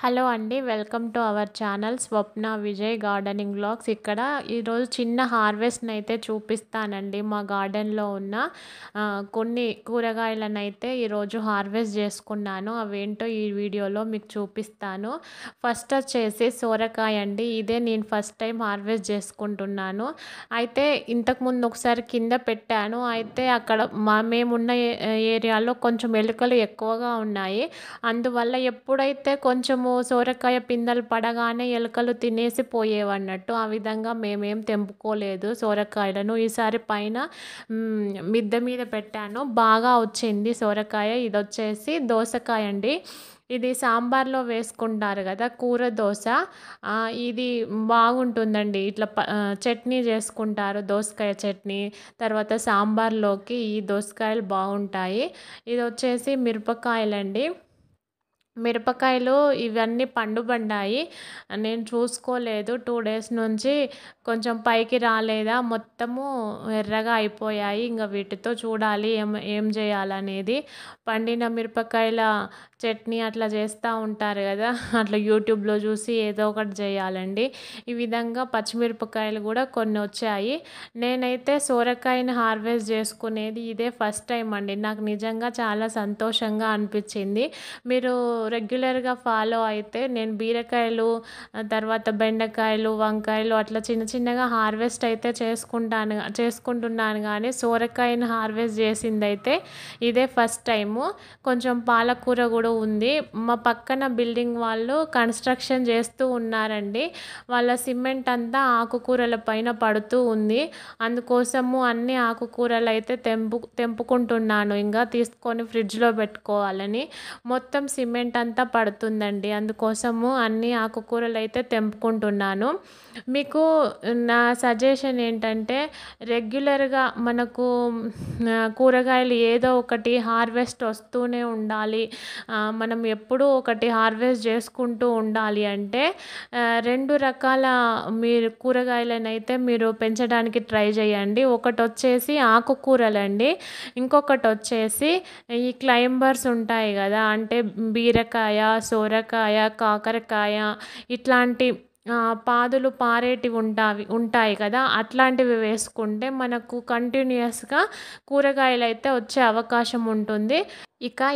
Hello అండి. Welcome to our channel Swapna Vijay gardening vlogs. ఇక్కడ ఈరోజు చిన్న హార్వెస్ట్‌నైతే చూపిస్తానండి. మా గార్డెన్‌లో ఉన్న కొన్ని కూరగాయలనైతే ఈరోజు హార్వెస్ట్ చేసుకున్నాను. అవేంటో ఈ వీడియోలో మీకు చూపిస్తాను. ఫస్ట్ వచ్చేసి సోరకాయ అండి. ఇదే నేను ఫస్ట్ టైం హార్వెస్ట్ చేసుకుంటున్నాను. అయితే ఇంతకుముందు ఒకసారి కింద పెట్టాను. అయితే అక్కడ మేమున్న ఏరియాలో కొంచెం ఎలుకలు ఎక్కువగా ఉన్నాయి. అందువల్ల ఎప్పుడైతే కొంచెము సోరకాయ పిందెలు పడగానే ఎలుకలు తినేసి పోయేవన్నట్టు. ఆ విధంగా మేమేం తెంపుకోలేదు సోరకాయలను. ఈసారి పైన మిద్దె మీద పెట్టాను. బాగా వచ్చింది సోరకాయ. ఇదొచ్చేసి దోసకాయ అండి. ఇది సాంబార్లో వేసుకుంటారు కదా, కూర దోస. ఇది బాగుంటుందండి. ఇట్లా చట్నీ చేసుకుంటారు, దోసకాయ చట్నీ. తర్వాత సాంబార్లోకి ఈ దోసకాయలు బాగుంటాయి. ఇది వచ్చేసి మిరపకాయలండి. మిరపకాయలు ఇవన్నీ పండుబండాయి. నేను చూసుకోలేదు. 2 డేస్ నుంచి కొంచెం పైకి రాలేదా, మొత్తము ఎర్రగా అయిపోయాయి. ఇంక వీటితో చూడాలి ఏం చేయాలనేది. పండిన మిరపకాయల చట్నీ అట్లా చేస్తూ ఉంటారు కదా, అట్లా యూట్యూబ్లో చూసి ఏదో ఒకటి చేయాలండి. ఈ విధంగా పచ్చిమిరపకాయలు కూడా కొన్ని వచ్చాయి. నేనైతే సోరకాయని హార్వెస్ట్ చేసుకునేది ఇదే ఫస్ట్ టైం అండి. నాకు నిజంగా చాలా సంతోషంగా అనిపించింది. మీరు రెగ్యులర్గా ఫాలో అయితే నేను బీరకాయలు, తర్వాత బెండకాయలు, వంకాయలు అట్లా చిన్న చిన్నగా హార్వెస్ట్ అయితే చేసుకుంటున్నాను. కానీ సోరకాయని హార్వెస్ట్ చేసిందైతే ఇదే ఫస్ట్ టైము. కొంచెం పాలకూర కూడా ఉంది. మా పక్కన బిల్డింగ్ వాళ్ళు కన్స్ట్రక్షన్ చేస్తూ ఉన్నారండి. వాళ్ళ సిమెంట్ అంతా ఆకుకూరల పైన పడుతూ ఉంది. అందుకోసము అన్ని ఆకుకూరలు అయితే తెంపుకుంటున్నాను, ఇంకా తీసుకొని ఫ్రిడ్జ్లో పెట్టుకోవాలని. మొత్తం సిమెంట్ అంతా పడుతుందండి. అందుకోసము అన్ని ఆకుకూరలు అయితే తెంపుకుంటున్నాను. మీకు నా సజెషన్ ఏంటంటే, రెగ్యులర్గా మనకు కూరగాయలు ఏదో ఒకటి హార్వెస్ట్ వస్తూనే ఉండాలి. మనం ఎప్పుడూ ఒకటి హార్వెస్ట్ చేసుకుంటూ ఉండాలి అంటే 2 రకాల కూరగాయలనైతే మీరు పెంచడానికి ట్రై చేయండి. ఒకటి వచ్చేసి ఆకుకూరలండి. ఇంకొకటి వచ్చేసి ఈ క్లైంబర్స్ ఉంటాయి కదా, అంటే బీరకాయ, సోరకాయ, కాకరకాయ ఇట్లాంటి పాదులు పారేటివి ఉంటాయి కదా, అట్లాంటివి వేసుకుంటే మనకు కంటిన్యూయస్గా కూరగాయలు అయితే వచ్చే అవకాశం ఉంటుంది.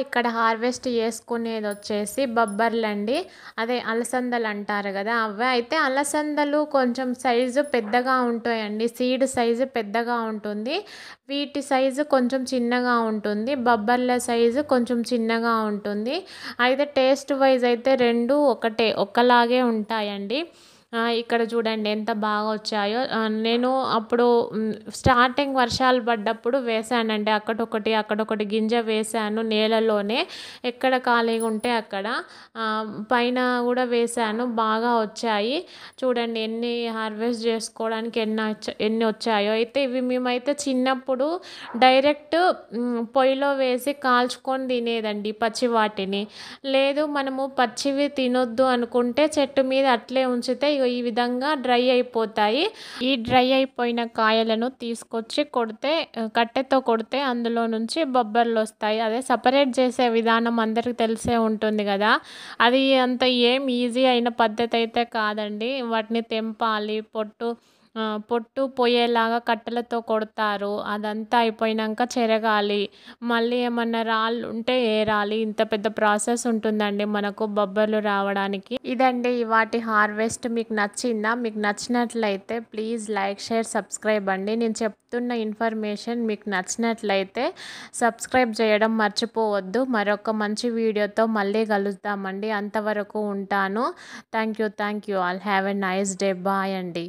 ఇక్కడ హార్వెస్ట్ చేసుకునేది వచ్చేసి బొబ్బర్లండి. అదే అలసందలు అంటారు కదా, అవే. అయితే అలసందలు కొంచెం సైజు పెద్దగా ఉంటాయండి. సీడ్ సైజు పెద్దగా ఉంటుంది, వీటి సైజు కొంచెం చిన్నగా ఉంటుంది. బొబ్బర్ల సైజు కొంచెం చిన్నగా ఉంటుంది. అయితే టేస్ట్ వైజ్ అయితే రెండు ఒకలాగే ఉంటాయండి. ఇక్కడ చూడండి ఎంత బాగా వచ్చాయో. నేను అప్పుడు స్టార్టింగ్ వర్షాలు పడ్డప్పుడు వేసానండి. అక్కడొకటి గింజ వేసాను నేలలోనే, ఎక్కడ ఖాళీగా ఉంటే అక్కడ. పైన కూడా వేసాను, బాగా వచ్చాయి. చూడండి ఎన్ని హార్వెస్ట్ చేసుకోవడానికి ఎన్ని వచ్చాయో. అయితే ఇవి మేమైతే చిన్నప్పుడు డైరెక్ట్ పొయ్యిలో వేసి కాల్చుకొని తినేదండి పచ్చి వాటిని. లేదు మనము పచ్చివి తినొద్దు అనుకుంటే చెట్టు మీద అట్లే ఉంచితే ఈ విధంగా డ్రై అయిపోతాయి. ఈ డ్రై అయిపోయిన కాయలను తీసుకొచ్చి కట్టెతో కొడితే అందులో నుంచి బొబ్బర్లు వస్తాయి. అదే సపరేట్ చేసే విధానం అందరికి తెలిసే ఉంటుంది కదా. అది అంత ఏం ఈజీ అయిన పద్ధతి అయితే కాదండి. వాటిని తెంపాలి, పొట్టు పోయేలాగా కట్టెలతో కొడతారు. అదంతా అయిపోయినాక చెరగాలి, మళ్ళీ ఏమన్నా రాళ్ళు ఉంటే ఏరాలి. ఇంత పెద్ద ప్రాసెస్ ఉంటుందండి మనకు బొబ్బర్లు రావడానికి. ఇదండి వాటి హార్వెస్ట్. మీకు నచ్చిందా? మీకు నచ్చినట్లయితే ప్లీజ్ లైక్, షేర్, సబ్స్క్రైబ్ అండి. నేను చెప్తున్న ఇన్ఫర్మేషన్ మీకు నచ్చినట్లయితే సబ్స్క్రైబ్ చేయడం మర్చిపోవద్దు. మరొక మంచి వీడియోతో మళ్ళీ కలుద్దామండి. అంతవరకు ఉంటాను. Thank you all. Have a nice day. Bye అండి.